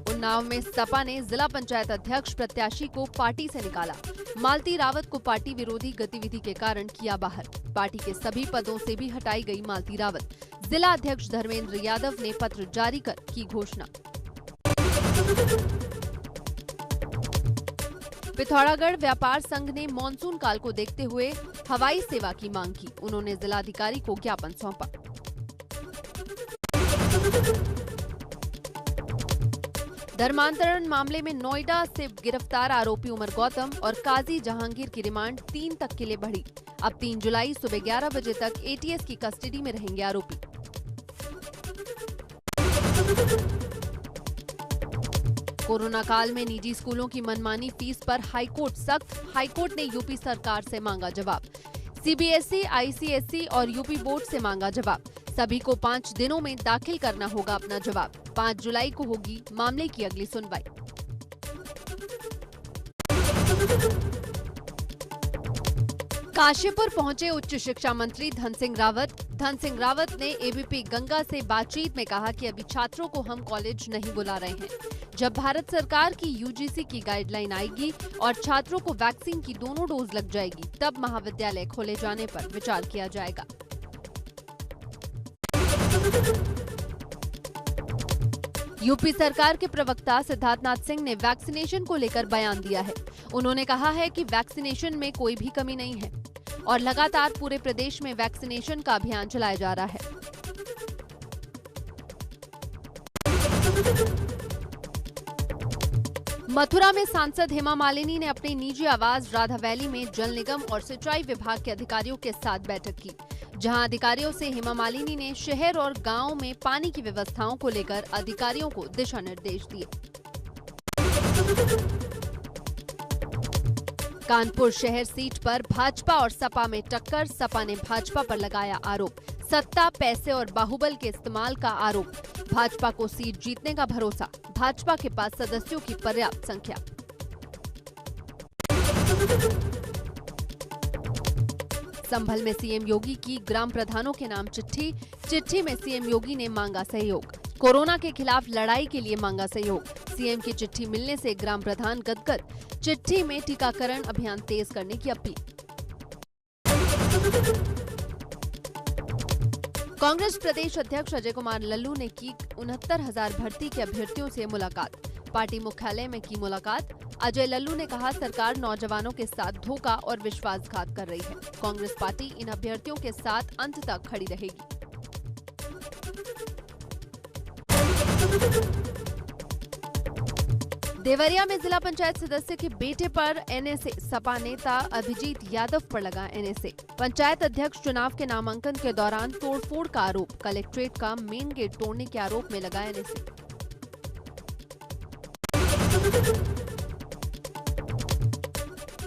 उन्नाव में सपा ने जिला पंचायत अध्यक्ष प्रत्याशी को पार्टी से निकाला। मालती रावत को पार्टी विरोधी गतिविधि के कारण किया बाहर। पार्टी के सभी पदों से भी हटाई गई मालती रावत। जिला अध्यक्ष धर्मेंद्र यादव ने पत्र जारी कर की घोषणा। पिथौरागढ़ व्यापार संघ ने मानसून काल को देखते हुए हवाई सेवा की मांग की। उन्होंने जिलाधिकारी को ज्ञापन सौंपा। धर्मांतरण मामले में नोएडा से गिरफ्तार आरोपी उमर गौतम और काजी जहांगीर की रिमांड 3 तक के लिए बढ़ी। अब 3 जुलाई सुबह 11 बजे तक एटीएस की कस्टडी में रहेंगे आरोपी। कोरोना काल में निजी स्कूलों की मनमानी फीस पर हाईकोर्ट सख्त। हाईकोर्ट ने यूपी सरकार से मांगा जवाब। सीबीएसई, आईसीएसई और यूपी बोर्ड से मांगा जवाब। सभी को 5 दिनों में दाखिल करना होगा अपना जवाब। 5 जुलाई को होगी मामले की अगली सुनवाई। काशीपुर पहुंचे उच्च शिक्षा मंत्री धन सिंह रावत। धन सिंह रावत ने एबीपी गंगा से बातचीत में कहा कि अभी छात्रों को हम कॉलेज नहीं बुला रहे हैं। जब भारत सरकार की यूजीसी की गाइडलाइन आएगी और छात्रों को वैक्सीन की दोनों डोज लग जाएगी, तब महाविद्यालय खोले जाने पर विचार किया जाएगा। यूपी सरकार के प्रवक्ता सिद्धार्थनाथ सिंह ने वैक्सीनेशन को लेकर बयान दिया है। उन्होंने कहा है कि वैक्सीनेशन में कोई भी कमी नहीं है और लगातार पूरे प्रदेश में वैक्सीनेशन का अभियान चलाया जा रहा है। मथुरा में सांसद हेमा मालिनी ने अपनी निजी आवास राधा वैली में जल निगम और सिंचाई विभाग के अधिकारियों के साथ बैठक की, जहां अधिकारियों से हेमा मालिनी ने शहर और गांव में पानी की व्यवस्थाओं को लेकर अधिकारियों को दिशा निर्देश दिए। कानपुर शहर सीट पर भाजपा और सपा में टक्कर। सपा ने भाजपा पर लगाया आरोप। सत्ता, पैसे और बाहुबल के इस्तेमाल का आरोप। भाजपा को सीट जीतने का भरोसा। भाजपा के पास सदस्यों की पर्याप्त संख्या। संभल में सीएम योगी की ग्राम प्रधानों के नाम चिट्ठी। चिट्ठी में सीएम योगी ने मांगा सहयोग। कोरोना के खिलाफ लड़ाई के लिए मांगा सहयोग। सीएम की चिट्ठी मिलने से ग्राम प्रधान गदगद। चिट्ठी में टीकाकरण अभियान तेज करने की अपील। कांग्रेस प्रदेश अध्यक्ष अजय कुमार लल्लू ने की 69,000 भर्ती के अभ्यर्थियों से मुलाकात। पार्टी मुख्यालय में की मुलाकात। अजय लल्लू ने कहा, सरकार नौजवानों के साथ धोखा और विश्वासघात कर रही है। कांग्रेस पार्टी इन अभ्यर्थियों के साथ अंत तक खड़ी रहेगी। देवरिया में जिला पंचायत सदस्य के बेटे पर एनएसए। सपा नेता अभिजीत यादव पर लगा एनएसए। पंचायत अध्यक्ष चुनाव के नामांकन के दौरान तोड़फोड़ का आरोप। कलेक्ट्रेट का मेन गेट तोड़ने के आरोप में लगा एनएसए।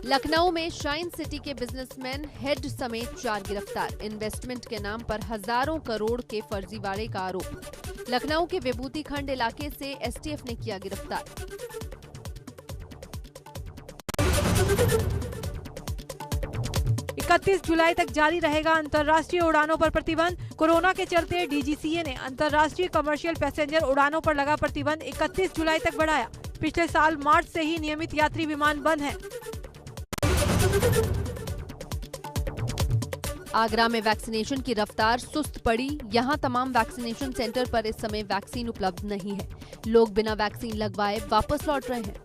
लखनऊ में शाइन सिटी के बिजनेसमैन हेड समेत 4 गिरफ्तार। इन्वेस्टमेंट के नाम पर हजारों करोड़ के फर्जीवाड़े का आरोप। लखनऊ के विभूति खंड इलाके से एसटीएफ ने किया गिरफ्तार। 31 जुलाई तक जारी रहेगा अंतर्राष्ट्रीय उड़ानों पर प्रतिबंध। कोरोना के चलते डीजीसीए ने अंतर्राष्ट्रीय कमर्शियल पैसेंजर उड़ानों पर लगा प्रतिबंध 31 जुलाई तक बढ़ाया। पिछले साल मार्च से ही नियमित यात्री विमान बंद हैं। आगरा में वैक्सीनेशन की रफ्तार सुस्त पड़ी। यहां तमाम वैक्सीनेशन सेंटर पर इस समय वैक्सीन उपलब्ध नहीं है। लोग बिना वैक्सीन लगवाए वापस लौट रहे हैं।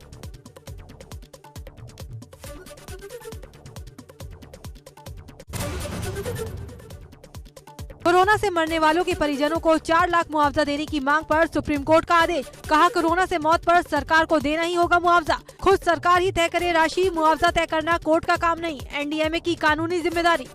कोरोना से मरने वालों के परिजनों को 4 लाख मुआवजा देने की मांग पर सुप्रीम कोर्ट का आदेश। कहा, कोरोना से मौत पर सरकार को देना ही होगा मुआवजा। खुद सरकार ही तय करे राशि। मुआवजा तय करना कोर्ट का काम नहीं, एनडीएमए की कानूनी जिम्मेदारी।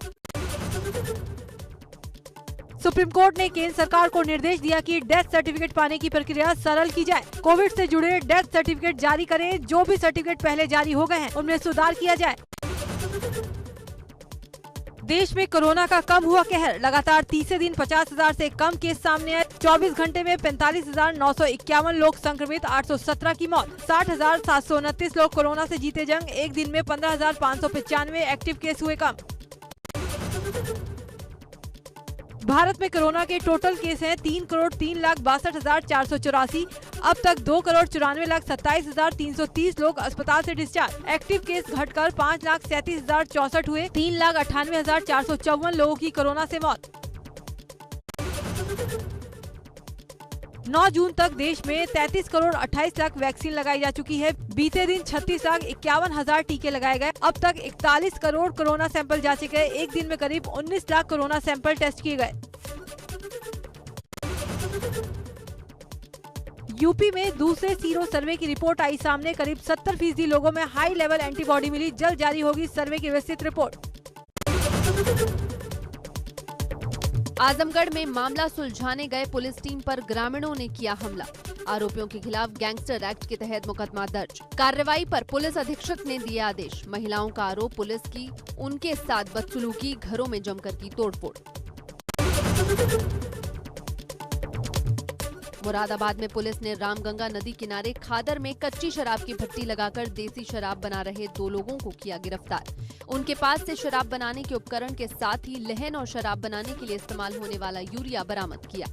सुप्रीम कोर्ट ने केंद्र सरकार को निर्देश दिया कि डेथ सर्टिफिकेट पाने की प्रक्रिया सरल की जाए। कोविड से जुड़े डेथ सर्टिफिकेट जारी करें। जो भी सर्टिफिकेट पहले जारी हो गए हैं उनमें सुधार किया जाए। देश में कोरोना का कम हुआ कहर। लगातार तीसरे दिन 50,000 से कम केस सामने आए। 24 घंटे में 45,951 लोग संक्रमित। 817 की मौत। 60,729 लोग कोरोना से जीते जंग। एक दिन में 15,595 एक्टिव केस हुए कम। भारत में कोरोना के टोटल केस हैं 3,03,62,484। अब तक 2,94,27,330 लोग अस्पताल से डिस्चार्ज। एक्टिव केस घटकर 5,37,064 हुए। 3,98,454 लोगों की कोरोना से मौत। 9 जून तक देश में 33,28,00,000 वैक्सीन लगाई जा चुकी है। बीते दिन 36,51,000 टीके लगाए गए। अब तक 41 करोड़ कोरोना सैंपल जांचे गए। एक दिन में करीब 19 लाख कोरोना सैंपल टेस्ट किए गए। यूपी में दूसरे सीरो सर्वे की रिपोर्ट आई सामने। करीब 70% लोगों में हाई लेवल एंटीबॉडी मिली। जल्द जारी होगी सर्वे की विस्तृत रिपोर्ट। आजमगढ़ में मामला सुलझाने गए पुलिस टीम पर ग्रामीणों ने किया हमला। आरोपियों के खिलाफ गैंगस्टर एक्ट के तहत मुकदमा दर्ज। कार्रवाई पर पुलिस अधीक्षक ने दिए आदेश। महिलाओं का आरोप पुलिस की उनके साथ बदसलूकी, घरों में जमकर की तोड़फोड़। मुरादाबाद में पुलिस ने रामगंगा नदी किनारे खादर में कच्ची शराब की भट्टी लगाकर देसी शराब बना रहे 2 लोगों को किया गिरफ्तार। उनके पास से शराब बनाने के उपकरण के साथ ही लहन और शराब बनाने के लिए इस्तेमाल होने वाला यूरिया बरामद किया।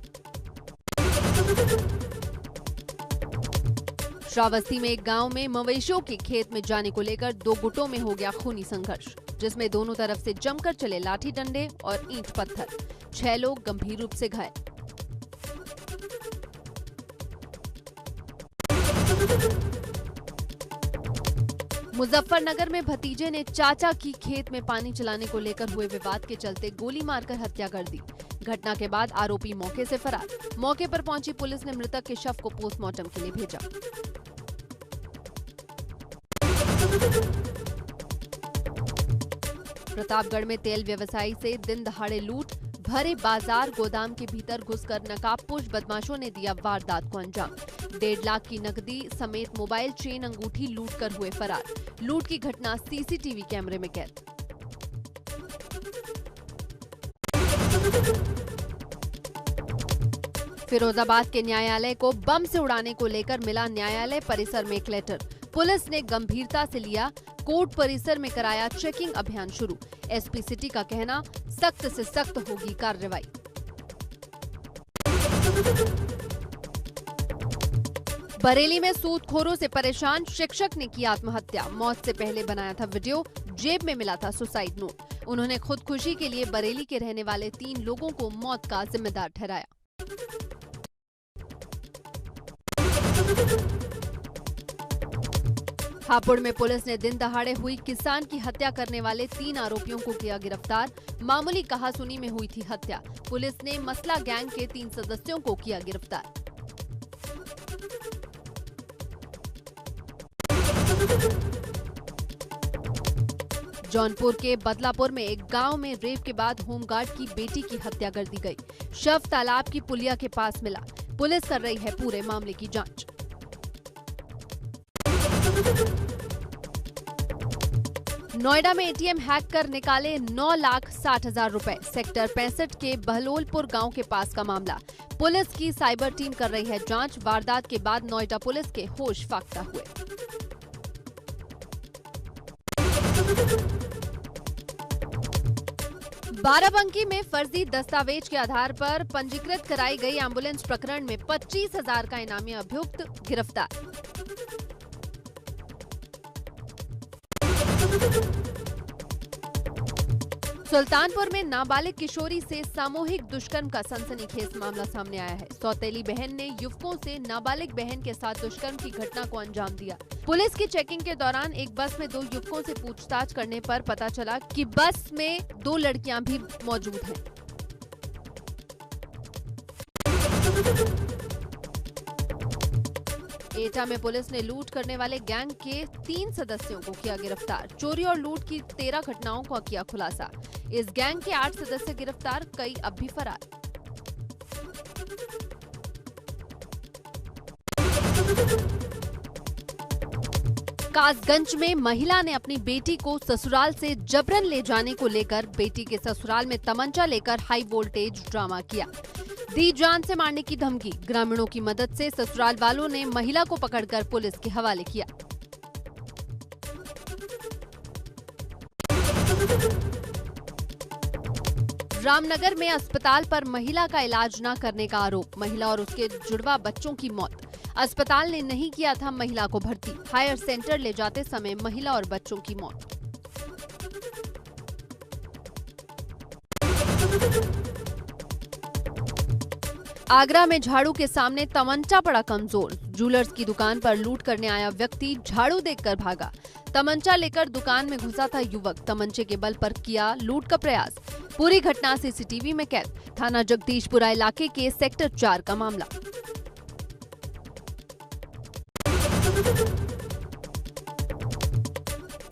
श्रावस्ती में एक गांव में मवेशियों के खेत में जाने को लेकर 2 गुटों में हो गया खूनी संघर्ष, जिसमें दोनों तरफ से जमकर चले लाठी डंडे और ईंट पत्थर। 6 लोग गंभीर रूप से घायल। मुजफ्फरनगर में भतीजे ने चाचा की खेत में पानी चलाने को लेकर हुए विवाद के चलते गोली मारकर हत्या कर दी। घटना के बाद आरोपी मौके से फरार। मौके पर पहुंची पुलिस ने मृतक के शव को पोस्टमार्टम के लिए भेजा। प्रतापगढ़ में तेल व्यवसायी से दिन दहाड़े लूट। भरे बाजार गोदाम के भीतर घुसकर नकाबपोश बदमाशों ने दिया वारदात को अंजाम। 1.5 लाख की नकदी समेत मोबाइल, चेन, अंगूठी लूट कर हुए फरार। लूट की घटना सीसीटीवी कैमरे में कैद। फिरोजाबाद के न्यायालय को बम से उड़ाने को लेकर मिला न्यायालय परिसर में एक लेटर। पुलिस ने गंभीरता से लिया। कोर्ट परिसर में कराया चेकिंग अभियान शुरू। एसपी सिटी का कहना, सख्त से सख्त होगी कार्रवाई। बरेली में सूदखोरों से परेशान शिक्षक ने की आत्महत्या। मौत से पहले बनाया था वीडियो, जेब में मिला था सुसाइड नोट। उन्होंने खुदकुशी के लिए बरेली के रहने वाले 3 लोगों को मौत का जिम्मेदार ठहराया। हापुड़ में पुलिस ने दिन दहाड़े हुई किसान की हत्या करने वाले 3 आरोपियों को किया गिरफ्तार। मामूली कहासुनी में हुई थी हत्या। पुलिस ने मसला गैंग के 3 सदस्यों को किया गिरफ्तार। जौनपुर के बदलापुर में एक गांव में रेप के बाद होमगार्ड की बेटी की हत्या कर दी गई। शव तालाब की पुलिया के पास मिला। पुलिस कर रही है पूरे मामले की जांच। नोएडा में एटीएम हैक कर निकाले 9,60,000 रुपए। सेक्टर 65 के बहलोलपुर गांव के पास का मामला। पुलिस की साइबर टीम कर रही है जांच। वारदात के बाद नोएडा पुलिस के होश फाख्ता हुए। बाराबंकी में फर्जी दस्तावेज के आधार पर पंजीकृत कराई गई एम्बुलेंस प्रकरण में 25,000 का इनामी अभियुक्त गिरफ्तार। सुल्तानपुर में नाबालिग किशोरी से सामूहिक दुष्कर्म का सनसनीखेज मामला सामने आया है। सौतेली बहन ने युवकों से नाबालिग बहन के साथ दुष्कर्म की घटना को अंजाम दिया। पुलिस की चेकिंग के दौरान एक बस में 2 युवकों से पूछताछ करने पर पता चला कि बस में 2 लड़कियां भी मौजूद हैं। एटा में पुलिस ने लूट करने वाले गैंग के 3 सदस्यों को किया गिरफ्तार। चोरी और लूट की 13 घटनाओं का किया खुलासा। इस गैंग के 8 सदस्य गिरफ्तार, कई अब भी फरार। कासगंज में महिला ने अपनी बेटी को ससुराल से जबरन ले जाने को लेकर बेटी के ससुराल में तमंचा लेकर हाई वोल्टेज ड्रामा किया। दी जान से मारने की धमकी। ग्रामीणों की मदद से ससुराल वालों ने महिला को पकड़कर पुलिस के हवाले किया। रामनगर में अस्पताल पर महिला का इलाज न करने का आरोप, महिला और उसके जुड़वा बच्चों की मौत। अस्पताल ने नहीं किया था महिला को भर्ती, हायर सेंटर ले जाते समय महिला और बच्चों की मौत। आगरा में झाड़ू के सामने तमंचा पड़ा कमजोर, ज्वेलर्स की दुकान पर लूट करने आया व्यक्ति झाड़ू देखकर भागा। तमंचा लेकर दुकान में घुसा था युवक, तमंचे के बल पर किया लूट का प्रयास। पूरी घटना सीसीटीवी में कैद, थाना जगदीशपुरा इलाके के सेक्टर 4 का मामला।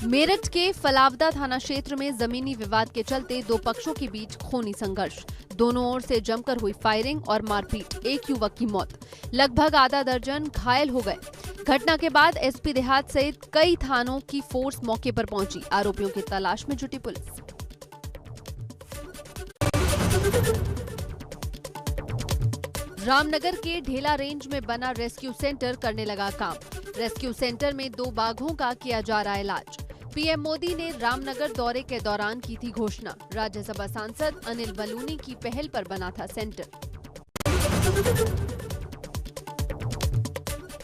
मेरठ के फलावदा थाना क्षेत्र में जमीनी विवाद के चलते दो पक्षों के बीच खूनी संघर्ष, दोनों ओर से जमकर हुई फायरिंग और मारपीट, एक युवक की मौत, लगभग आधा दर्जन घायल हो गए। घटना के बाद एसपी देहात सहित कई थानों की फोर्स मौके पर पहुंची, आरोपियों की तलाश में जुटी पुलिस। रामनगर के ढेला रेंज में बना रेस्क्यू सेंटर करने लगा काम। रेस्क्यू सेंटर में 2 बाघों का किया जा रहा इलाज। पीएम मोदी ने रामनगर दौरे के दौरान की थी घोषणा, राज्यसभा सांसद अनिल बलूनी की पहल पर बना था सेंटर।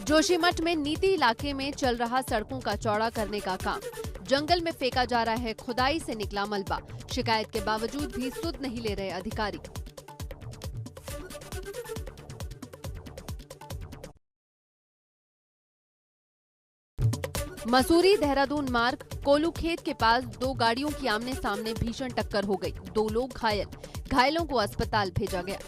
जोशीमठ में नीति इलाके में चल रहा सड़कों का चौड़ा करने का काम, जंगल में फेंका जा रहा है खुदाई से निकला मलबा, शिकायत के बावजूद भी सुध नहीं ले रहे अधिकारी। मसूरी देहरादून मार्ग कोलूखेत के पास 2 गाड़ियों की आमने सामने भीषण टक्कर हो गई, 2 लोग घायल, घायलों को अस्पताल भेजा गया।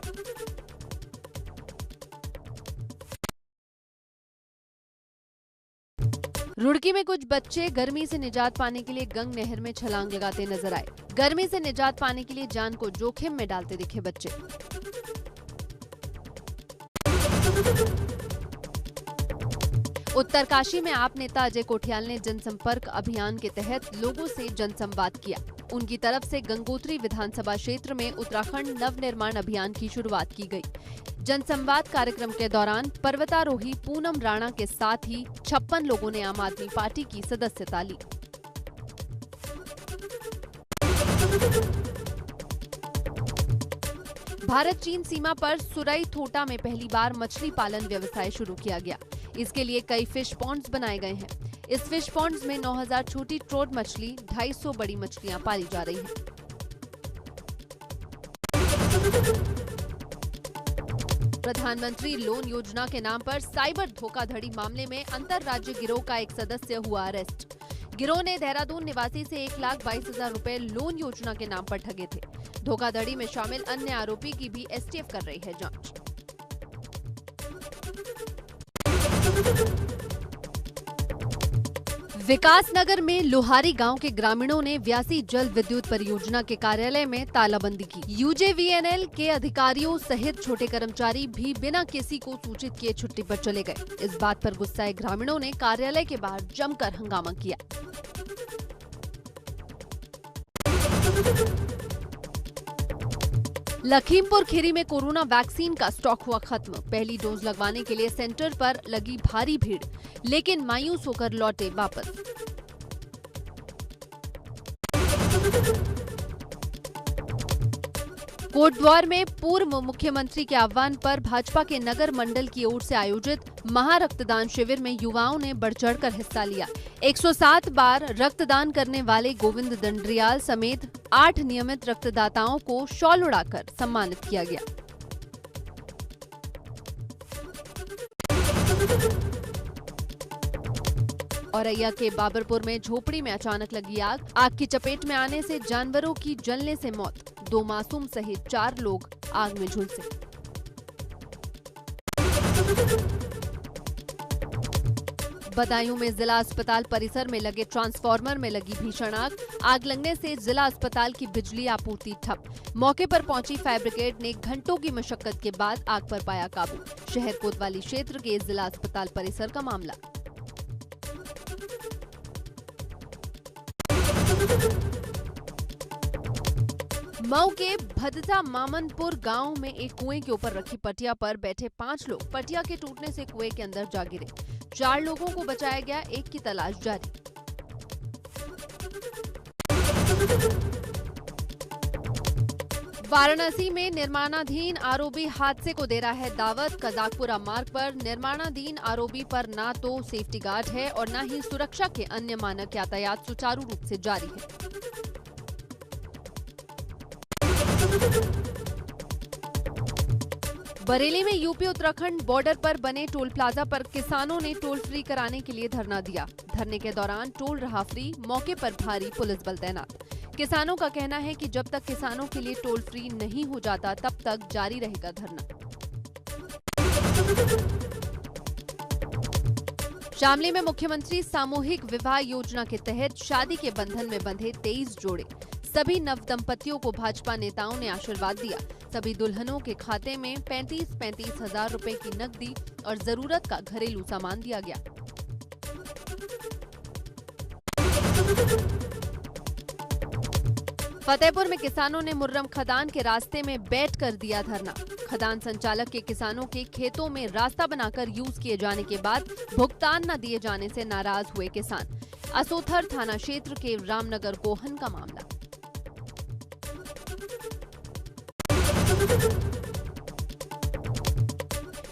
रुड़की में कुछ बच्चे गर्मी से निजात पाने के लिए गंग नहर में छलांग लगाते नजर आए। गर्मी से निजात पाने के लिए जान को जोखिम में डालते दिखे बच्चे। उत्तरकाशी में आप नेता अजय कोठियाल ने जनसंपर्क अभियान के तहत लोगों से जनसंवाद किया। उनकी तरफ से गंगोत्री विधानसभा क्षेत्र में उत्तराखंड नवनिर्माण अभियान की शुरुआत की गई। जनसंवाद कार्यक्रम के दौरान पर्वतारोही पूनम राणा के साथ ही 56 लोगों ने आम आदमी पार्टी की सदस्यता ली। भारत चीन सीमा पर सुरई थोटा में पहली बार मछली पालन व्यवसाय शुरू किया गया। इसके लिए कई फिश पॉन्ड्स बनाए गए हैं। इस फिश पॉन्ड्स में 9000 छोटी ट्रोट मछली, 250 बड़ी मछलियां पाली जा रही हैं। प्रधानमंत्री लोन योजना के नाम पर साइबर धोखाधड़ी मामले में अंतरराज्य गिरोह का एक सदस्य हुआ अरेस्ट। गिरोह ने देहरादून निवासी से 1,22,000 रुपए लोन योजना के नाम पर ठगे थे। धोखाधड़ी में शामिल अन्य आरोपी की भी एसटीएफ कर रही है जांच। विकासनगर में लोहारी गांव के ग्रामीणों ने व्यासी जल विद्युत परियोजना के कार्यालय में तालाबंदी की। यूजेवीएनएल के अधिकारियों सहित छोटे कर्मचारी भी बिना किसी को सूचित किए छुट्टी पर चले गए। इस बात पर गुस्साए ग्रामीणों ने कार्यालय के बाहर जमकर हंगामा किया। लखीमपुर खीरी में कोरोना वैक्सीन का स्टॉक हुआ खत्म। पहली डोज लगवाने के लिए सेंटर पर लगी भारी भीड़, लेकिन मायूस होकर लौटे वापस। कोटद्वार में पूर्व मुख्यमंत्री के आह्वान पर भाजपा के नगर मंडल की ओर से आयोजित महारक्तदान शिविर में युवाओं ने बढ़ चढ़कर हिस्सा लिया। 107 बार रक्तदान करने वाले गोविंद दंड्रियाल समेत 8 नियमित रक्तदाताओं को शॉल उड़ाकर सम्मानित किया गया। औरैया के बाबरपुर में झोपड़ी में अचानक लगी आग। आग की चपेट में आने से जानवरों की जलने से मौत, 2 मासूम सहित 4 लोग आग में झुलसे। बदायूं में जिला अस्पताल परिसर में लगे ट्रांसफार्मर में लगी भीषण आग। आग लगने से जिला अस्पताल की बिजली आपूर्ति ठप। मौके पर पहुंची फायर ब्रिगेड ने घंटों की मशक्कत के बाद आग पर पाया काबू। शहर कोतवाली क्षेत्र के जिला अस्पताल परिसर का मामला। मऊ के भदता मामनपुर गांव में एक कुएं के ऊपर रखी पटिया पर बैठे 5 लोग पटिया के टूटने से कुएं के अंदर जा गिरे। 4 लोगों को बचाया गया, एक की तलाश जारी। वाराणसी में निर्माणाधीन आरओबी हादसे को दे रहा है दावत। कजाकपुरा मार्ग पर निर्माणाधीन आरओबी पर ना तो सेफ्टी गार्ड है और न ही सुरक्षा के अन्य मानक यातायात सुचारू रूप से जारी है। बरेली में यूपी उत्तराखंड बॉर्डर पर बने टोल प्लाजा पर किसानों ने टोल फ्री कराने के लिए धरना दिया। धरने के दौरान टोल रहा फ्री, मौके पर भारी पुलिस बल तैनात। किसानों का कहना है कि जब तक किसानों के लिए टोल फ्री नहीं हो जाता तब तक जारी रहेगा धरना। शामली में मुख्यमंत्री सामूहिक विवाह योजना के तहत शादी के बंधन में बंधे 23 जोड़े। सभी नव दंपतियों को भाजपा नेताओं ने आशीर्वाद दिया। सभी दुल्हनों के खाते में 35-35 हजार रुपए की नकदी और जरूरत का घरेलू सामान दिया गया। फतेहपुर में किसानों ने मुर्रम खदान के रास्ते में बैठ कर दिया धरना। खदान संचालक के किसानों के खेतों में रास्ता बनाकर यूज किए जाने के बाद भुगतान न दिए जाने से नाराज हुए किसान। असोथर थाना क्षेत्र के रामनगर गोहन का मामला।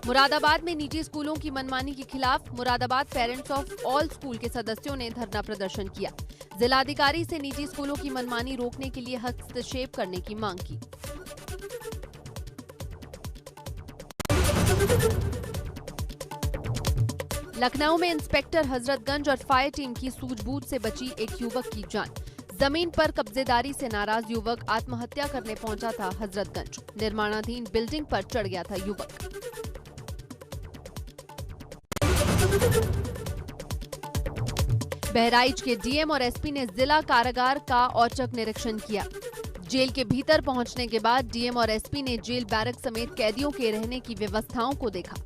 मुरादाबाद में निजी स्कूलों की मनमानी के खिलाफ Moradabad parents of all school के सदस्यों ने धरना प्रदर्शन किया। जिलाधिकारी से निजी स्कूलों की मनमानी रोकने के लिए हस्तक्षेप करने की मांग की। लखनऊ में इंस्पेक्टर हजरतगंज और फायर टीम की सूझबूझ से बची एक युवक की जान। जमीन पर कब्जेदारी से नाराज युवक आत्महत्या करने पहुंचा था हजरतगंज। निर्माणाधीन बिल्डिंग पर चढ़ गया था युवक। बहराइच के डीएम और एसपी ने जिला कारागार का औचक निरीक्षण किया। जेल के भीतर पहुंचने के बाद डीएम और एसपी ने जेल बैरक समेत कैदियों के रहने की व्यवस्थाओं को देखा।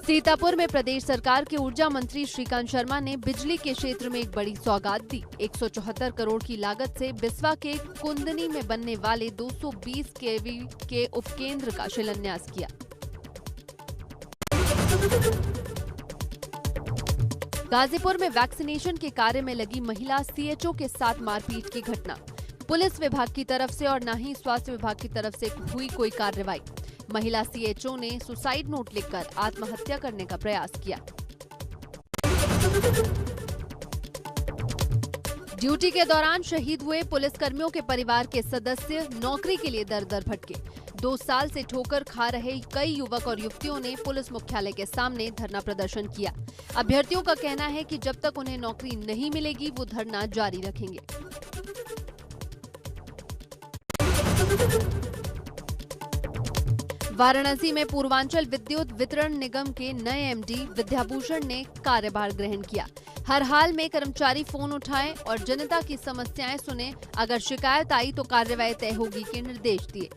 सीतापुर में प्रदेश सरकार के ऊर्जा मंत्री श्रीकांत शर्मा ने बिजली के क्षेत्र में एक बड़ी सौगात दी। 174 करोड़ की लागत से बिस्वा के कुंदनी में बनने वाले 220 केवी के उपकेंद्र का शिलान्यास किया। गाजीपुर में वैक्सीनेशन के कार्य में लगी महिला सीएचओ के साथ मारपीट की घटना। पुलिस विभाग की तरफ से और न ही स्वास्थ्य विभाग की तरफ से हुई कोई कार्रवाई। महिला सीएचओ ने सुसाइड नोट लिखकर आत्महत्या करने का प्रयास किया। ड्यूटी के दौरान शहीद हुए पुलिसकर्मियों के परिवार के सदस्य नौकरी के लिए दर-दर भटके। 2 साल से ठोकर खा रहे कई युवक और युवतियों ने पुलिस मुख्यालय के सामने धरना प्रदर्शन किया। अभ्यर्थियों का कहना है कि जब तक उन्हें नौकरी नहीं मिलेगी वो धरना जारी रखेंगे। वाराणसी में पूर्वांचल विद्युत वितरण निगम के नए एमडी विद्याभूषण ने कार्यभार ग्रहण किया। हर हाल में कर्मचारी फोन उठाएं और जनता की समस्याएं सुने। अगर शिकायत आई तो कार्रवाई तय होगी के निर्देश दिए।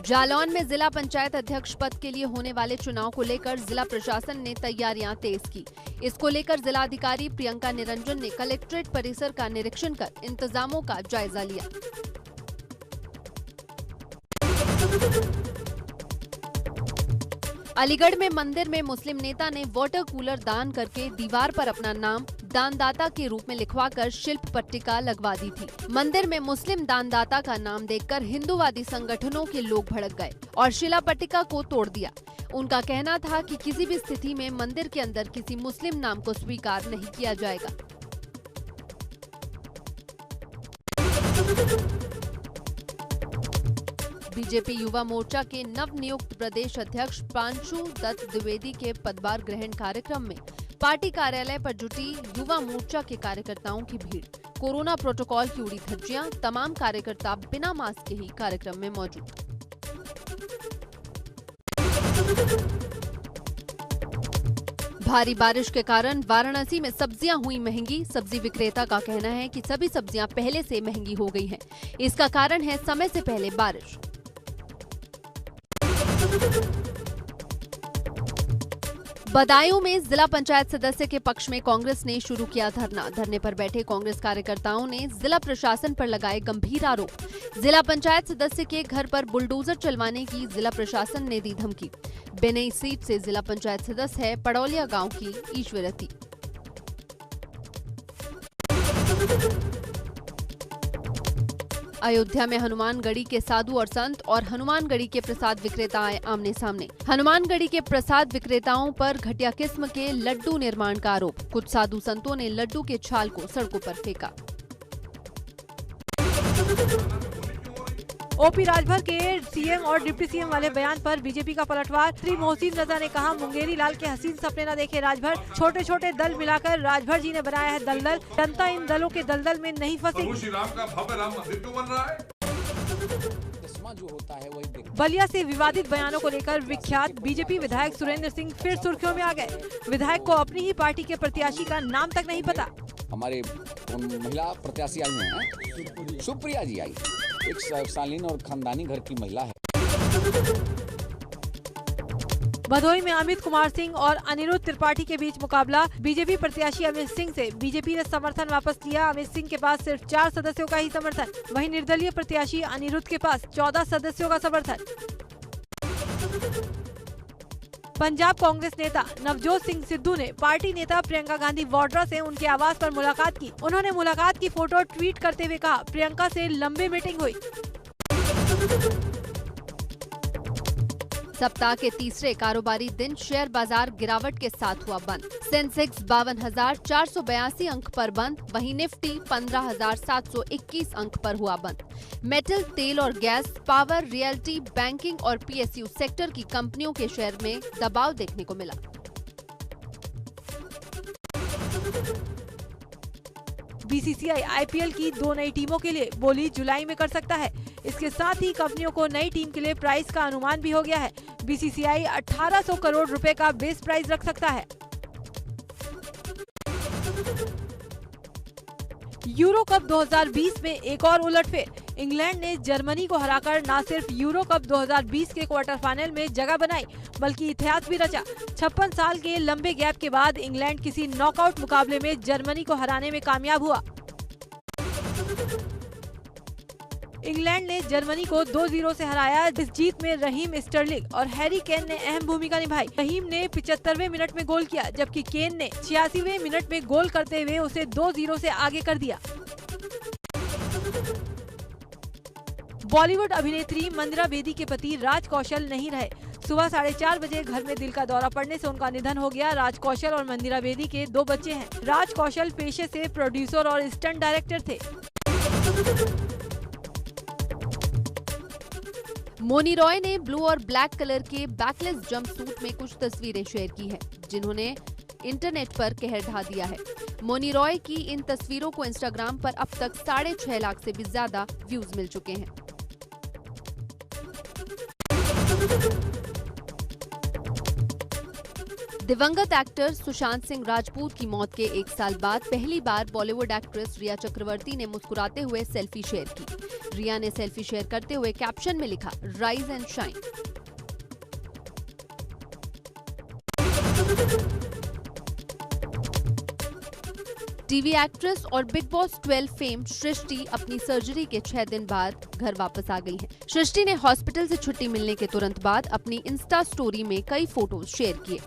जालौन में जिला पंचायत अध्यक्ष पद के लिए होने वाले चुनाव को लेकर जिला प्रशासन ने तैयारियां तेज की। इसको लेकर जिलाधिकारी प्रियंका निरंजन ने कलेक्ट्रेट परिसर का निरीक्षण कर इंतजामों का जायजा लिया। अलीगढ़ में मंदिर में मुस्लिम नेता ने वाटर कूलर दान करके दीवार पर अपना नाम दानदाता के रूप में लिखवाकर शिल्प पट्टिका लगवा दी थी। मंदिर में मुस्लिम दानदाता का नाम देखकर हिंदूवादी संगठनों के लोग भड़क गए और शिला पट्टिका को तोड़ दिया। उनका कहना था कि किसी भी स्थिति में मंदिर के अंदर किसी मुस्लिम नाम को स्वीकार नहीं किया जाएगा। बीजेपी युवा मोर्चा के नवनियुक्त प्रदेश अध्यक्ष प्रांशु दत्त द्विवेदी के पदभार ग्रहण कार्यक्रम में पार्टी कार्यालय पर जुटी युवा मोर्चा के कार्यकर्ताओं की भीड़। कोरोना प्रोटोकॉल की उड़ी धज्जियां। तमाम कार्यकर्ता बिना मास्क के ही कार्यक्रम में मौजूद। भारी बारिश के कारण वाराणसी में सब्जियां हुई महंगी। सब्जी विक्रेता का कहना है कि सभी सब्जियां पहले से महंगी हो गई हैं। इसका कारण है समय से पहले बारिश। बदायूं में जिला पंचायत सदस्य के पक्ष में कांग्रेस ने शुरू किया धरना। धरने पर बैठे कांग्रेस कार्यकर्ताओं ने जिला प्रशासन पर लगाए गंभीर आरोप। जिला पंचायत सदस्य के घर पर बुलडोजर चलवाने की जिला प्रशासन ने दी धमकी। बेनई सीट से जिला पंचायत सदस्य है पड़ौलिया गांव की ईश्वरती। अयोध्या में हनुमानगढ़ी के साधु और संत और हनुमानगढ़ी के प्रसाद विक्रेता आए आमने सामने। हनुमानगढ़ी के प्रसाद विक्रेताओं पर घटिया किस्म के लड्डू निर्माण का आरोप। कुछ साधु संतों ने लड्डू के छाल को सड़कों पर फेंका। ओपी राजभर के सीएम और डिप्टी सीएम वाले बयान पर बीजेपी का पलटवार। श्री मोहसिन रजा ने कहा, मुंगेरी लाल के हसीन सपने न देखे राजभर। छोटे छोटे दल मिलाकर राजभर जी ने बनाया है दलदल। जनता इन दलों के दलदल में नहीं फंसी। श्री राम का भव्य राम मंदिर क्यों बन रहा है? जो होता है वही। बलिया से विवादित बयानों को लेकर विख्यात बीजेपी विधायक सुरेंद्र सिंह फिर सुर्खियों में आ गए। विधायक को अपनी ही पार्टी के प्रत्याशी का नाम तक नहीं पता। हमारे महिला प्रत्याशी आई हैं, सुप्रिया जी आई, एक शालीन और खानदानी घर की महिला है। भदोही में अमित कुमार सिंह और अनिरुद्ध त्रिपाठी के बीच मुकाबला। बीजेपी प्रत्याशी अमित सिंह से बीजेपी ने समर्थन वापस लिया। अमित सिंह के पास सिर्फ 4 सदस्यों का ही समर्थन, वहीं निर्दलीय प्रत्याशी अनिरुद्ध के पास 14 सदस्यों का समर्थन। पंजाब कांग्रेस नेता नवजोत सिंह सिद्धू ने पार्टी नेता प्रियंका गांधी वाड्रा से उनके आवास पर मुलाकात की। उन्होंने मुलाकात की फोटो ट्वीट करते हुए कहा, प्रियंका से लंबी मीटिंग हुई। सप्ताह के तीसरे कारोबारी दिन शेयर बाजार गिरावट के साथ हुआ बंद। सेंसेक्स 52,482 अंक पर बंद, वहीं निफ्टी 15,721 अंक पर हुआ बंद। मेटल, तेल और गैस, पावर, रियल्टी, बैंकिंग और पीएसयू सेक्टर की कंपनियों के शेयर में दबाव देखने को मिला। बीसीसीआई आईपीएल की 2 नई टीमों के लिए बोली जुलाई में कर सकता है। इसके साथ ही कंपनियों को नई टीम के लिए प्राइस का अनुमान भी हो गया है। बीसीसीआई 1800 करोड़ रुपए का बेस प्राइस रख सकता है। यूरो कप 2020 में एक और उलटफेर। इंग्लैंड ने जर्मनी को हराकर न सिर्फ यूरो कप 2020 के क्वार्टर फाइनल में जगह बनाई, बल्कि इतिहास भी रचा। 56 साल के लंबे गैप के बाद इंग्लैंड किसी नॉकआउट मुकाबले में जर्मनी को हराने में कामयाब हुआ। इंग्लैंड ने जर्मनी को 2-0 से हराया। इस जीत में रहीम स्टर्लिंग और हैरी केन ने अहम भूमिका निभाई। रहीम ने 75वें मिनट में गोल किया, जबकि केन ने 86वें मिनट में गोल करते हुए उसे 2-0 से आगे कर दिया। बॉलीवुड अभिनेत्री मंदिरा बेदी के पति राज कौशल नहीं रहे। सुबह 4:30 बजे घर में दिल का दौरा पड़ने से उनका निधन हो गया। राज कौशल और मंदिरा बेदी के 2 बच्चे हैं। राज कौशल पेशे से प्रोड्यूसर और स्टंट डायरेक्टर थे। मोनी रॉय ने ब्लू और ब्लैक कलर के बैकलेस जंपसूट में कुछ तस्वीरें शेयर की है, जिन्होंने इंटरनेट पर कहर ढा दिया है। मोनी रॉय की इन तस्वीरों को इंस्टाग्राम पर अब तक 6.5 लाख से भी ज्यादा व्यूज मिल चुके हैं। दिवंगत एक्टर सुशांत सिंह राजपूत की मौत के 1 साल बाद पहली बार बॉलीवुड एक्ट्रेस रिया चक्रवर्ती ने मुस्कुराते हुए सेल्फी शेयर की। रिया ने सेल्फी शेयर करते हुए कैप्शन में लिखा, rise and shine. TV actress और बिग बॉस 12 फेम सृष्टि अपनी सर्जरी के 6 दिन बाद घर वापस आ गई हैं। सृष्टि ने हॉस्पिटल से छुट्टी मिलने के तुरंत बाद अपनी इंस्टा स्टोरी में कई फोटोज शेयर किए।